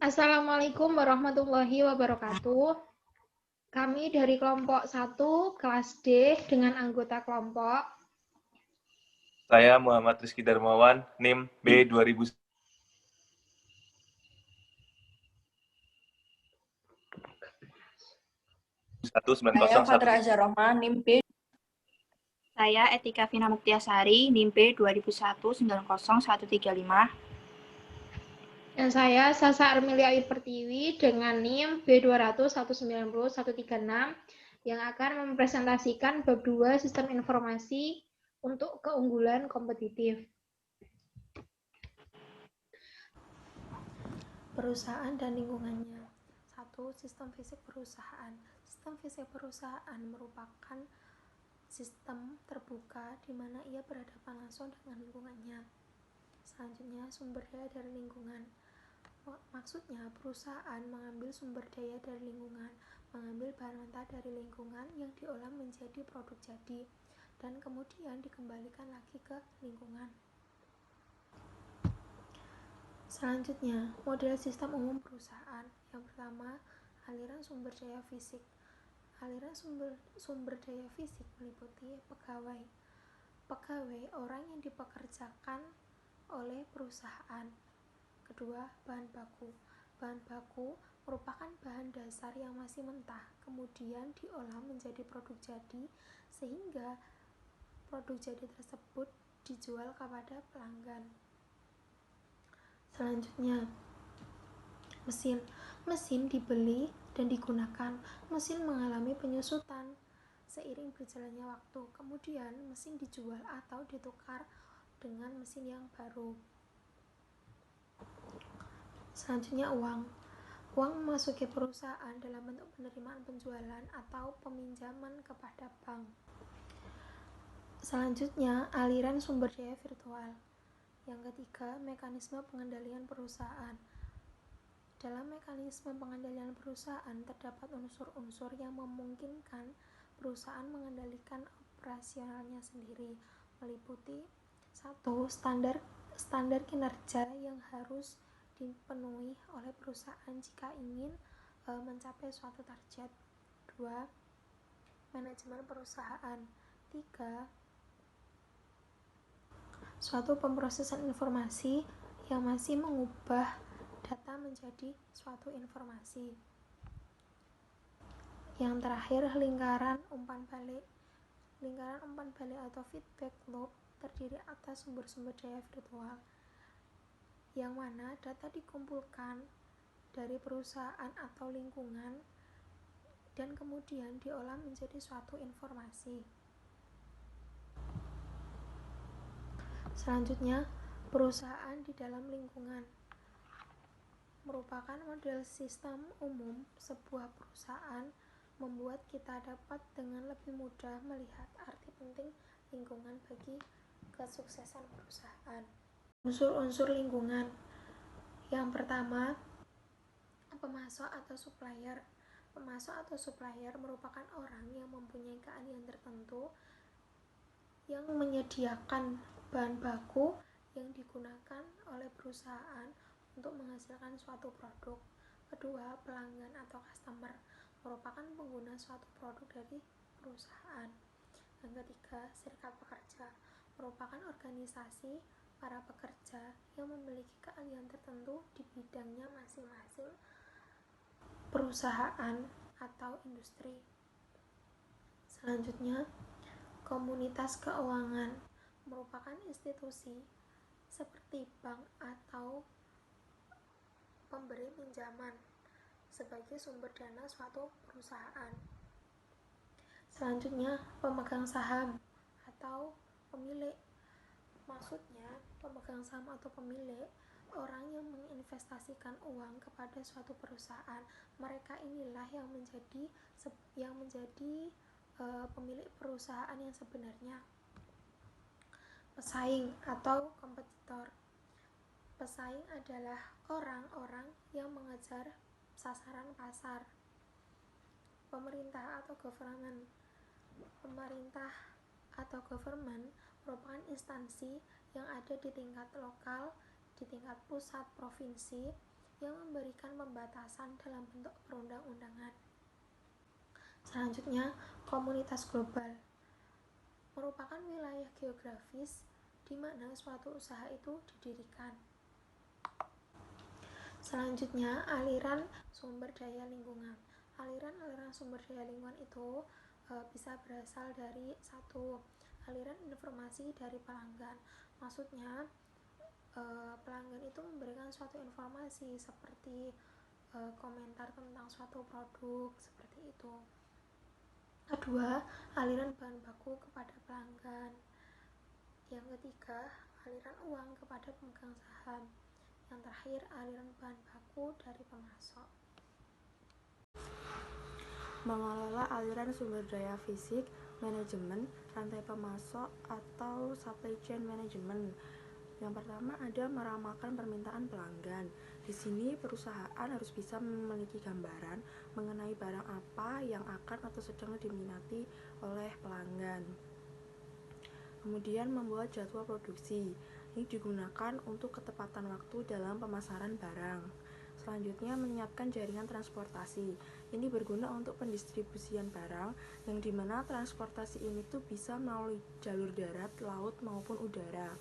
Assalamualaikum warahmatullahi wabarakatuh. Kami dari kelompok 1 kelas D dengan anggota kelompok. Saya Muhammad Rizky Darmawan, NIM B 2001. Saya Fatra Azhar Rohman, NIM B. Saya Etika Vina Muktiasari, NIM B 2001-90135. Dan saya Sasa Armilia Pertiwi dengan NIM B200-190-136 yang akan mempresentasikan bab 2 sistem informasi untuk keunggulan kompetitif. Perusahaan dan lingkungannya. 1. Sistem fisik perusahaan. Sistem fisik perusahaan merupakan sistem terbuka di mana ia berhadapan langsung dengan lingkungannya. Selanjutnya, sumber daya dari lingkungan. Maksudnya, perusahaan mengambil sumber daya dari lingkungan, mengambil bahan mentah dari lingkungan yang diolah menjadi produk jadi, dan kemudian dikembalikan lagi ke lingkungan. Selanjutnya, model sistem umum perusahaan. Yang pertama, aliran sumber daya fisik. Aliran sumber daya fisik meliputi pegawai. Pegawai orang yang dipekerjakan oleh perusahaan. Kedua, bahan baku. Bahan baku merupakan bahan dasar yang masih mentah, kemudian diolah menjadi produk jadi, sehingga produk jadi tersebut dijual kepada pelanggan. Selanjutnya, mesin. Mesin dibeli dan digunakan. Mesin mengalami penyusutan seiring berjalannya waktu. Kemudian mesin dijual atau ditukar dengan mesin yang baru. Selanjutnya, uang. Uang memasuki perusahaan dalam bentuk penerimaan penjualan atau peminjaman kepada bank. Selanjutnya, aliran sumber daya virtual. Yang ketiga, mekanisme pengendalian perusahaan. Dalam mekanisme pengendalian perusahaan terdapat unsur-unsur yang memungkinkan perusahaan mengendalikan operasionalnya sendiri, meliputi 1. Standar kinerja yang harus dipenuhi oleh perusahaan jika ingin mencapai suatu target. 2. Manajemen perusahaan. 3. Suatu pemrosesan informasi yang masih mengubah data menjadi suatu informasi. Yang terakhir, lingkaran umpan balik. Lingkaran umpan balik atau feedback loop terdiri atas sumber-sumber daya virtual, yang mana data dikumpulkan dari perusahaan atau lingkungan dan kemudian diolah menjadi suatu informasi. Selanjutnya, perusahaan di dalam lingkungan merupakan model sistem umum sebuah perusahaan membuat kita dapat dengan lebih mudah melihat arti penting lingkungan bagi kesuksesan perusahaan. Unsur-unsur lingkungan. Yang pertama, pemasok atau supplier. Pemasok atau supplier merupakan orang yang mempunyai keahlian tertentu yang menyediakan bahan baku yang digunakan oleh perusahaan untuk menghasilkan suatu produk. Kedua, pelanggan atau customer merupakan pengguna suatu produk dari perusahaan. Yang ketiga, serikat pekerja merupakan organisasi para pekerja yang memiliki keahlian tertentu di bidangnya masing-masing perusahaan atau industri. Selanjutnya, komunitas keuangan merupakan institusi seperti bank atau pemberi pinjaman sebagai sumber dana suatu perusahaan. Selanjutnya, pemegang saham atau pemilik. Maksudnya, pemegang saham atau pemilik orang yang menginvestasikan uang kepada suatu perusahaan. Mereka inilah yang menjadi pemilik perusahaan yang sebenarnya. Pesaing atau kompetitor. Pesaing adalah orang-orang yang mengejar sasaran pasar. Pemerintah atau government. Pemerintah atau government merupakan instansi yang ada di tingkat lokal, di tingkat pusat provinsi, yang memberikan pembatasan dalam bentuk perundang-undangan. Selanjutnya, komunitas global merupakan wilayah geografis di mana suatu usaha itu didirikan. Selanjutnya, aliran sumber daya lingkungan. Aliran-aliran sumber daya lingkungan itu bisa berasal dari satu, aliran informasi dari pelanggan. Maksudnya, pelanggan itu memberikan suatu informasi seperti komentar tentang suatu produk, seperti itu. Kedua, aliran bahan baku kepada pelanggan. Yang ketiga, aliran uang kepada pemegang saham. Yang terakhir, aliran bahan baku dari pemasok. Mengelola aliran sumber daya fisik, manajemen, rantai pemasok, atau supply chain management. Yang pertama ada meramalkan permintaan pelanggan. Di sini perusahaan harus bisa memiliki gambaran mengenai barang apa yang akan atau sedang diminati oleh pelanggan. Kemudian membuat jadwal produksi. Ini digunakan untuk ketepatan waktu dalam pemasaran barang. Selanjutnya menyiapkan jaringan transportasi. Ini berguna untuk pendistribusian barang yang dimana transportasi ini tuh bisa melalui jalur darat, laut maupun udara.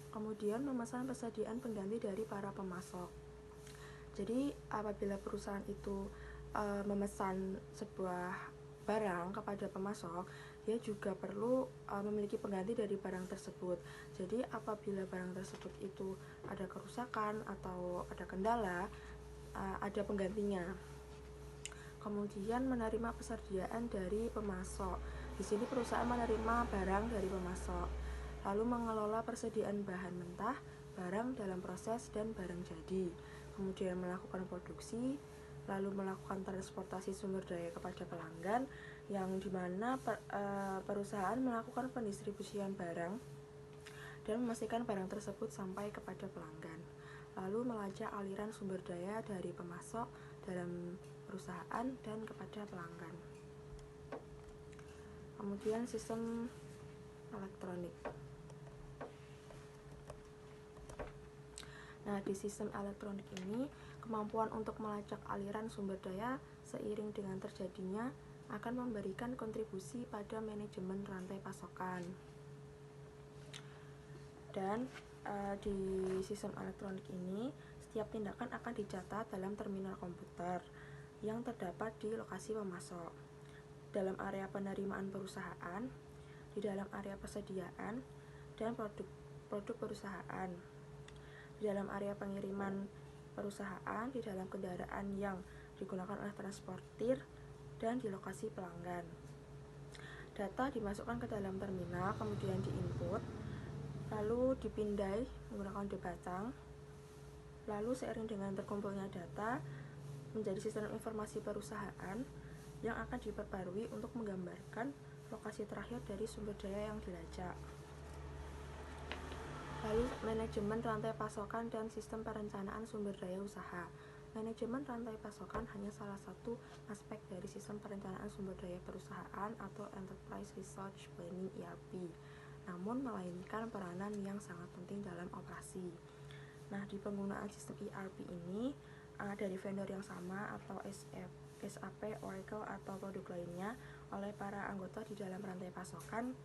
Kemudian memesan persediaan pengganti dari para pemasok. Jadi apabila perusahaan itu memesan sebuah barang kepada pemasok, dia juga perlu memiliki pengganti dari barang tersebut. Jadi apabila barang tersebut itu ada kerusakan atau ada kendala, ada penggantinya. Kemudian menerima persediaan dari pemasok. Di sini perusahaan menerima barang dari pemasok. Lalu mengelola persediaan bahan mentah, barang dalam proses, dan barang jadi. Kemudian melakukan produksi, lalu melakukan transportasi sumber daya kepada pelanggan, yang dimana perusahaan melakukan pendistribusian barang dan memastikan barang tersebut sampai kepada pelanggan. Lalu melacak aliran sumber daya dari pemasok dalam perusahaan dan kepada pelanggan. Kemudian sistem elektronik. Nah, di sistem elektronik ini, kemampuan untuk melacak aliran sumber daya seiring dengan terjadinya akan memberikan kontribusi pada manajemen rantai pasokan. Dan di sistem elektronik ini, setiap tindakan akan dicatat dalam terminal komputer yang terdapat di lokasi pemasok, dalam area penerimaan perusahaan, di dalam area persediaan, dan produk perusahaan, di dalam area pengiriman perusahaan, di dalam kendaraan yang digunakan oleh transportir, dan di lokasi pelanggan. Data dimasukkan ke dalam terminal, kemudian diinput, lalu dipindai menggunakan debatang, lalu seiring dengan terkumpulnya data menjadi sistem informasi perusahaan yang akan diperbarui untuk menggambarkan lokasi terakhir dari sumber daya yang dilacak. Lalu manajemen rantai pasokan dan sistem perencanaan sumber daya usaha. Manajemen rantai pasokan hanya salah satu aspek dari sistem perencanaan sumber daya perusahaan atau Enterprise Resource Planning (ERP), namun melainkan peranan yang sangat penting dalam operasi. Nah, di penggunaan sistem ERP ini dari vendor yang sama atau SAP, Oracle, atau produk lainnya oleh para anggota di dalam rantai pasokan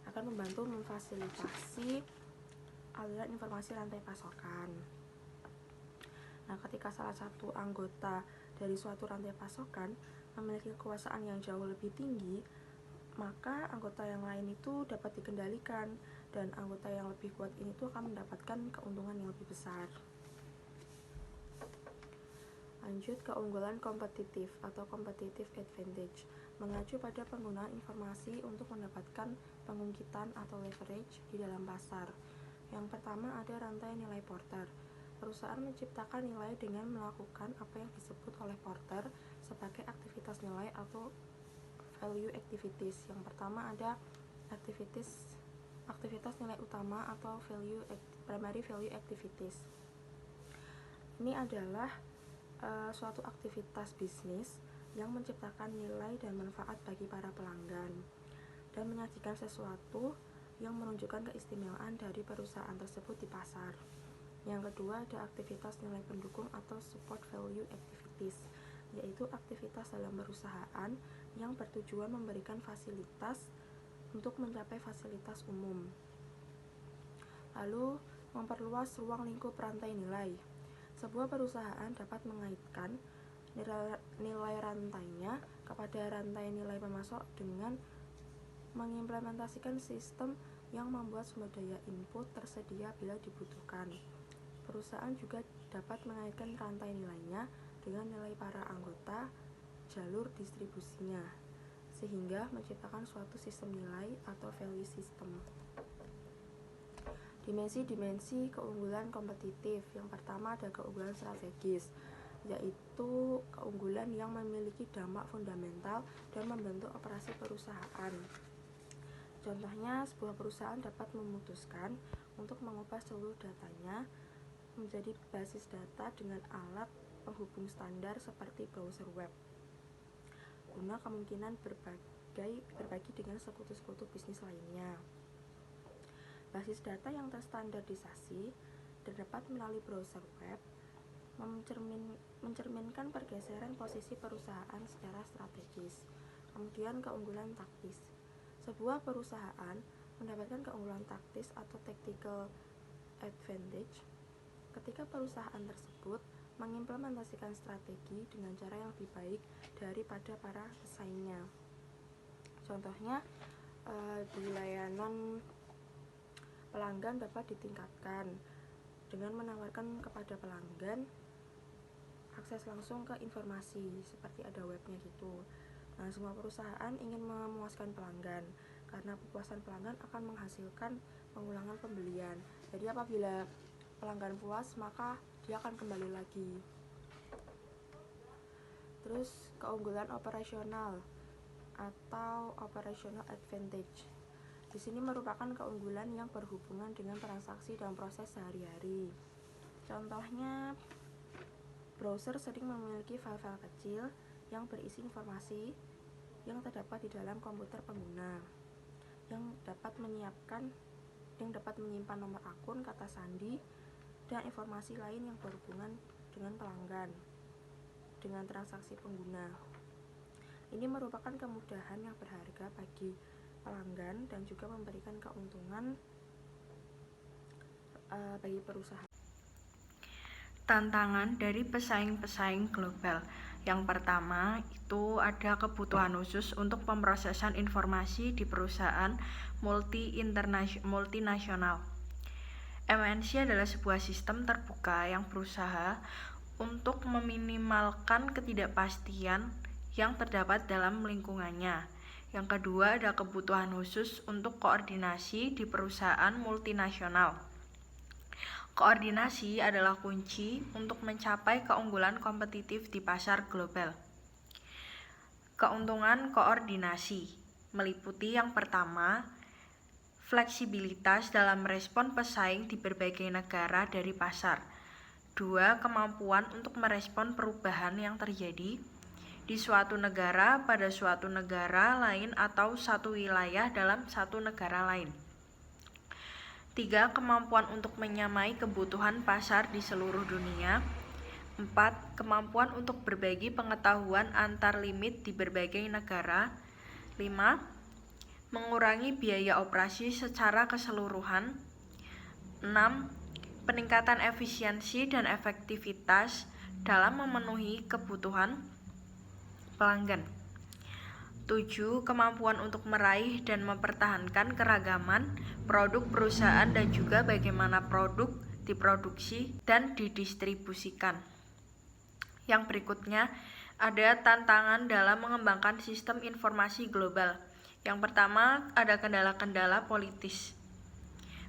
akan membantu memfasilitasi aliran informasi rantai pasokan. Nah, ketika salah satu anggota dari suatu rantai pasokan memiliki kekuasaan yang jauh lebih tinggi, maka anggota yang lain itu dapat dikendalikan, dan anggota yang lebih kuat ini tuh akan mendapatkan keuntungan yang lebih besar. Lanjut, keunggulan kompetitif atau competitive advantage, mengacu pada penggunaan informasi untuk mendapatkan pengungkitan atau leverage di dalam pasar. Yang pertama ada rantai nilai Porter. Perusahaan menciptakan nilai dengan melakukan apa yang disebut oleh Porter sebagai aktivitas nilai atau value activities. Yang pertama ada aktivitas nilai utama atau primary value activities. Ini adalah suatu aktivitas bisnis yang menciptakan nilai dan manfaat bagi para pelanggan dan menyajikan sesuatu yang menunjukkan keistimewaan dari perusahaan tersebut di pasar. Yang kedua ada aktivitas nilai pendukung atau support value activities, yaitu aktivitas dalam perusahaan yang bertujuan memberikan fasilitas untuk mencapai fasilitas umum. Lalu, memperluas ruang lingkup rantai nilai. Sebuah perusahaan dapat mengaitkan nilai rantainya kepada rantai nilai pemasok dengan mengimplementasikan sistem yang membuat sumber daya input tersedia bila dibutuhkan. Perusahaan juga dapat mengaitkan rantai nilainya dengan nilai para anggota jalur distribusinya, sehingga menciptakan suatu sistem nilai atau value system. Dimensi-dimensi keunggulan kompetitif. Yang pertama ada keunggulan strategis, yaitu keunggulan yang memiliki dampak fundamental dan membentuk operasi perusahaan. Contohnya, sebuah perusahaan dapat memutuskan untuk mengubah seluruh datanya menjadi basis data dengan alat penghubung standar seperti browser web, guna kemungkinan berbagi dengan sekutu-sekutu bisnis lainnya. Basis data yang terstandarisasi dan dapat melalui browser web mencerminkan pergeseran posisi perusahaan secara strategis. Kemudian keunggulan taktis. Sebuah perusahaan mendapatkan keunggulan taktis atau tactical advantage ketika perusahaan tersebut mengimplementasikan strategi dengan cara yang lebih baik daripada para pesaingnya. Contohnya, di layanan pelanggan dapat ditingkatkan dengan menawarkan kepada pelanggan akses langsung ke informasi seperti ada webnya gitu. Nah, semua perusahaan ingin memuaskan pelanggan karena kepuasan pelanggan akan menghasilkan pengulangan pembelian. Jadi apabila pelanggan puas, maka dia akan kembali lagi. Terus keunggulan operasional atau operational advantage. Di sini merupakan keunggulan yang berhubungan dengan transaksi dan proses sehari-hari. Contohnya, browser sering memiliki file-file kecil yang berisi informasi yang terdapat di dalam komputer pengguna, yang dapat menyimpan nomor akun, kata sandi, dan informasi lain yang berhubungan dengan pelanggan dengan transaksi pengguna. Ini merupakan kemudahan yang berharga bagi pelanggan dan juga memberikan keuntungan bagi perusahaan. Tantangan dari pesaing-pesaing global. Yang pertama itu ada kebutuhan khusus untuk pemrosesan informasi di perusahaan multinasional. MNC adalah sebuah sistem terbuka yang berusaha untuk meminimalkan ketidakpastian yang terdapat dalam lingkungannya. Yang kedua ada kebutuhan khusus untuk koordinasi di perusahaan multinasional. Koordinasi adalah kunci untuk mencapai keunggulan kompetitif di pasar global. Keuntungan koordinasi meliputi yang pertama, fleksibilitas dalam merespon pesaing di berbagai negara dari pasar. 2. Kemampuan untuk merespon perubahan yang terjadi di suatu negara pada suatu negara lain atau satu wilayah dalam satu negara lain. 3. Kemampuan untuk menyamai kebutuhan pasar di seluruh dunia. 4. Kemampuan untuk berbagi pengetahuan antar limit di berbagai negara. 5. Mengurangi biaya operasi secara keseluruhan. 6. Peningkatan efisiensi dan efektivitas dalam memenuhi kebutuhan pelanggan. 7. Kemampuan untuk meraih dan mempertahankan keragaman produk perusahaan dan juga bagaimana produk diproduksi dan didistribusikan. Yang berikutnya ada tantangan dalam mengembangkan sistem informasi global. Yang pertama ada kendala-kendala politis.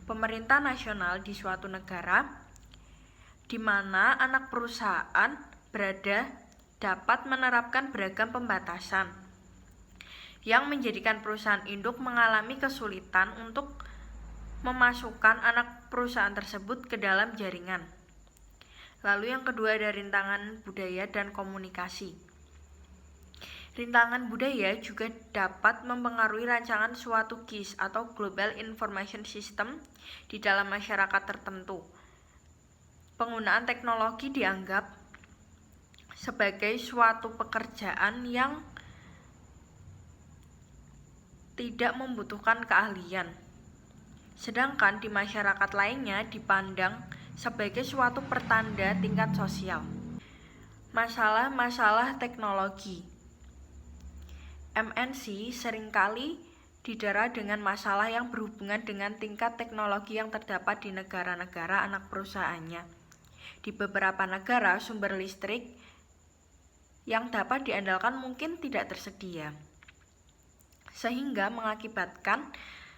Pemerintah nasional di suatu negara di mana anak perusahaan berada dapat menerapkan beragam pembatasan yang menjadikan perusahaan induk mengalami kesulitan untuk memasukkan anak perusahaan tersebut ke dalam jaringan. Lalu yang kedua ada rintangan budaya dan komunikasi. Rintangan budaya juga dapat mempengaruhi rancangan suatu GIS atau Global Information System di dalam masyarakat tertentu. penggunaan teknologi dianggap sebagai suatu pekerjaan yang tidak membutuhkan keahlian. Sedangkan di masyarakat lainnya dipandang sebagai suatu pertanda tingkat sosial. Masalah-masalah teknologi. MNC seringkali didera dengan masalah yang berhubungan dengan tingkat teknologi yang terdapat di negara-negara anak perusahaannya. Di beberapa negara, sumber listrik yang dapat diandalkan mungkin tidak tersedia, sehingga mengakibatkan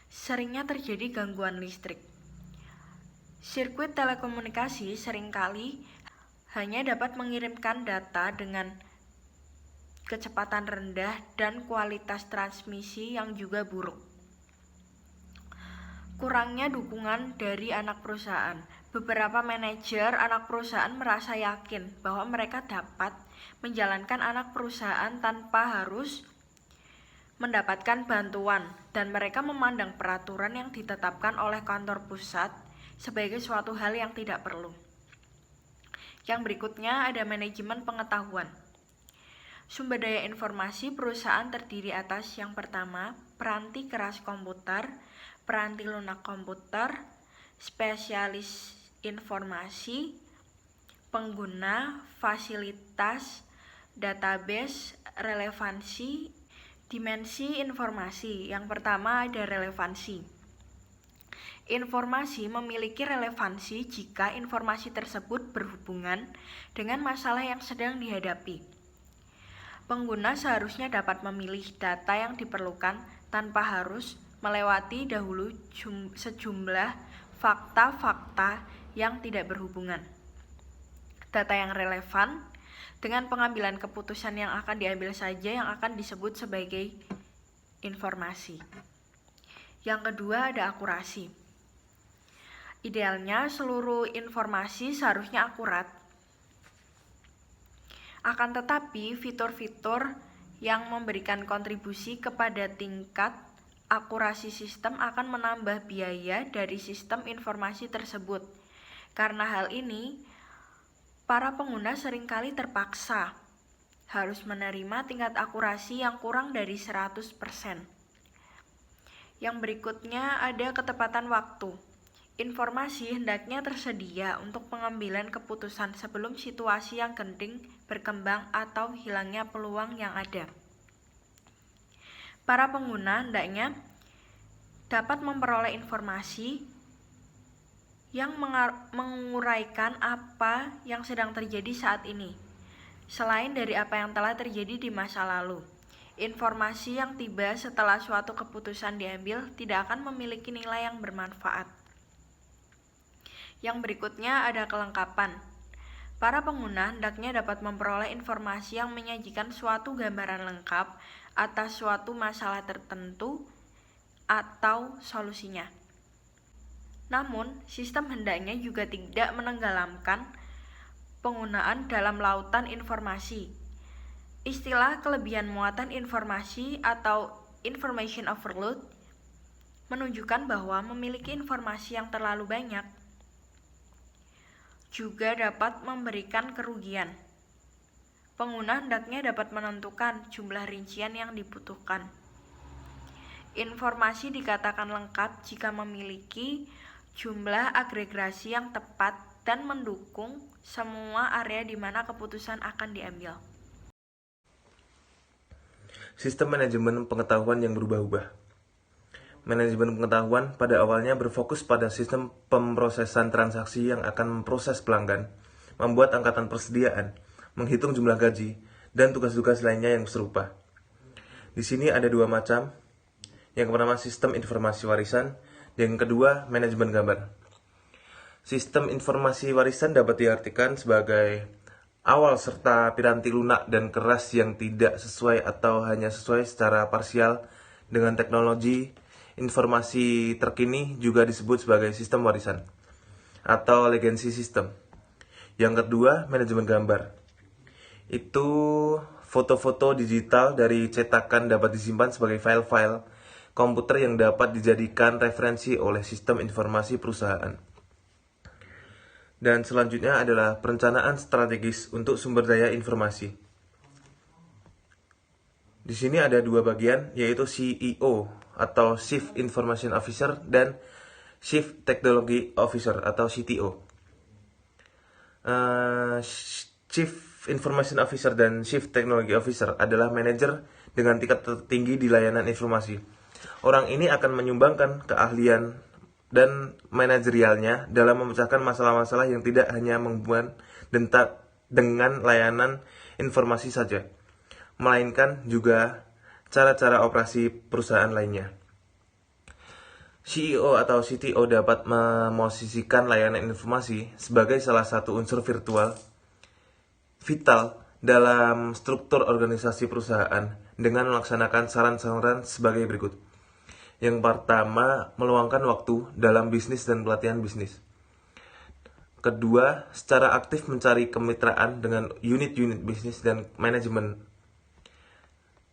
seringnya terjadi gangguan listrik. Sirkuit telekomunikasi seringkali hanya dapat mengirimkan data dengan kecepatan rendah dan kualitas transmisi yang juga buruk. Kurangnya dukungan dari anak perusahaan. Beberapa manajer anak perusahaan merasa yakin bahwa mereka dapat menjalankan anak perusahaan tanpa harus mendapatkan bantuan, dan mereka memandang peraturan yang ditetapkan oleh kantor pusat sebagai suatu hal yang tidak perlu. Yang berikutnya ada manajemen pengetahuan. Sumber daya informasi perusahaan terdiri atas yang pertama, peranti keras komputer, peranti lunak komputer, spesialis informasi, pengguna, fasilitas, database, relevansi, dimensi informasi. Yang pertama ada relevansi. Informasi memiliki relevansi jika informasi tersebut berhubungan dengan masalah yang sedang dihadapi. Pengguna seharusnya dapat memilih data yang diperlukan tanpa harus melewati dahulu sejumlah fakta-fakta yang tidak berhubungan. Data yang relevan dengan pengambilan keputusan yang akan diambil saja yang akan disebut sebagai informasi. Yang kedua ada akurasi. Idealnya seluruh informasi seharusnya akurat. Akan tetapi, fitur-fitur yang memberikan kontribusi kepada tingkat akurasi sistem akan menambah biaya dari sistem informasi tersebut. Karena hal ini, para pengguna seringkali terpaksa harus menerima tingkat akurasi yang kurang dari 100%. Yang berikutnya ada ketepatan waktu. Informasi hendaknya tersedia untuk pengambilan keputusan sebelum situasi yang genting berkembang atau hilangnya peluang yang ada. Para pengguna hendaknya dapat memperoleh informasi yang menguraikan apa yang sedang terjadi saat ini, selain dari apa yang telah terjadi di masa lalu. Informasi yang tiba setelah suatu keputusan diambil tidak akan memiliki nilai yang bermanfaat. Yang berikutnya ada kelengkapan. Para pengguna hendaknya dapat memperoleh informasi yang menyajikan suatu gambaran lengkap atas suatu masalah tertentu atau solusinya. Namun, sistem hendaknya juga tidak menenggelamkan penggunaan dalam lautan informasi. Istilah kelebihan muatan informasi atau information overload menunjukkan bahwa memiliki informasi yang terlalu banyak juga dapat memberikan kerugian. Pengguna hendaknya dapat menentukan jumlah rincian yang dibutuhkan. Informasi dikatakan lengkap jika memiliki jumlah agregasi yang tepat dan mendukung semua area di mana keputusan akan diambil. Sistem manajemen pengetahuan yang berubah-ubah. Manajemen pengetahuan pada awalnya berfokus pada sistem pemrosesan transaksi yang akan memproses pelanggan, membuat angkatan persediaan, menghitung jumlah gaji, dan tugas-tugas lainnya yang serupa. Di sini ada dua macam. Yang pertama sistem informasi warisan, dan yang kedua manajemen gambar. Sistem informasi warisan dapat diartikan sebagai awal serta piranti lunak dan keras yang tidak sesuai atau hanya sesuai secara parsial dengan teknologi informasi terkini, juga disebut sebagai sistem warisan atau legacy system. Yang kedua, manajemen gambar. Itu foto-foto digital dari cetakan dapat disimpan sebagai file-file komputer yang dapat dijadikan referensi oleh sistem informasi perusahaan. Dan selanjutnya adalah perencanaan strategis untuk sumber daya informasi. Di sini ada dua bagian, yaitu CEO atau Chief Information Officer dan Chief Technology Officer atau CTO. Chief Information Officer dan Chief Technology Officer adalah manajer dengan tingkat tertinggi di layanan informasi. Orang ini akan menyumbangkan keahlian dan manajerialnya dalam memecahkan masalah-masalah yang tidak hanya menghubungkan dengan layanan informasi saja, melainkan juga cara-cara operasi perusahaan lainnya. CEO atau CTO dapat memosisikan layanan informasi sebagai salah satu unsur vital dalam struktur organisasi perusahaan dengan melaksanakan saran-saran sebagai berikut. Yang pertama, meluangkan waktu dalam bisnis dan pelatihan bisnis. Kedua, secara aktif mencari kemitraan dengan unit-unit bisnis dan manajemen.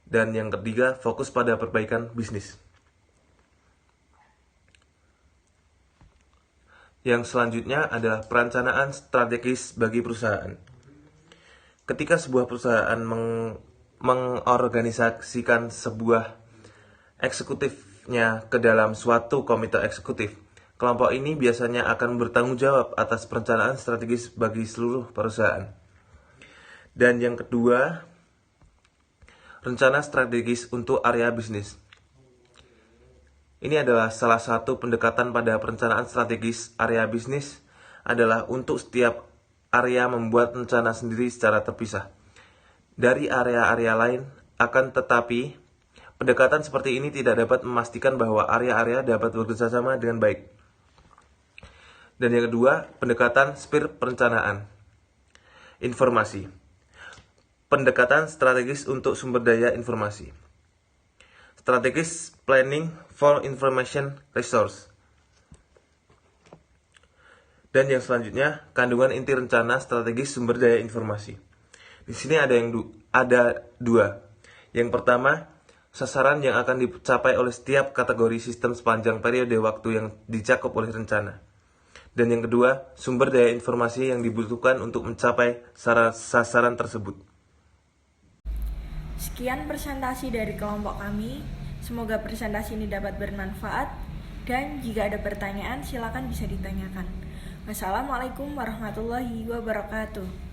Dan yang ketiga, fokus pada perbaikan bisnis. Yang selanjutnya adalah perencanaan strategis bagi perusahaan. Ketika sebuah perusahaan mengorganisasikan sebuah eksekutifnya ke dalam suatu komite eksekutif, kelompok ini biasanya akan bertanggung jawab atas perencanaan strategis bagi seluruh perusahaan. Dan yang kedua, rencana strategis untuk area bisnis. Ini adalah salah satu pendekatan pada perencanaan strategis area bisnis adalah untuk setiap area membuat rencana sendiri secara terpisah dari area-area lain. Akan tetapi, pendekatan seperti ini tidak dapat memastikan bahwa area-area dapat bekerjasama dengan baik. Dan yang kedua, pendekatan SPIR perencanaan informasi. Pendekatan strategis untuk sumber daya informasi. Strategis Planning for Information Resource. Dan yang selanjutnya, kandungan inti rencana strategis sumber daya informasi. Di sini ada dua. Yang pertama, sasaran yang akan dicapai oleh setiap kategori sistem sepanjang periode waktu yang dicakup oleh rencana. Dan yang kedua, sumber daya informasi yang dibutuhkan untuk mencapai sasaran tersebut. Sekian presentasi dari kelompok kami. Semoga presentasi ini dapat bermanfaat. Dan jika ada pertanyaan, silakan bisa ditanyakan. Wassalamualaikum warahmatullahi wabarakatuh.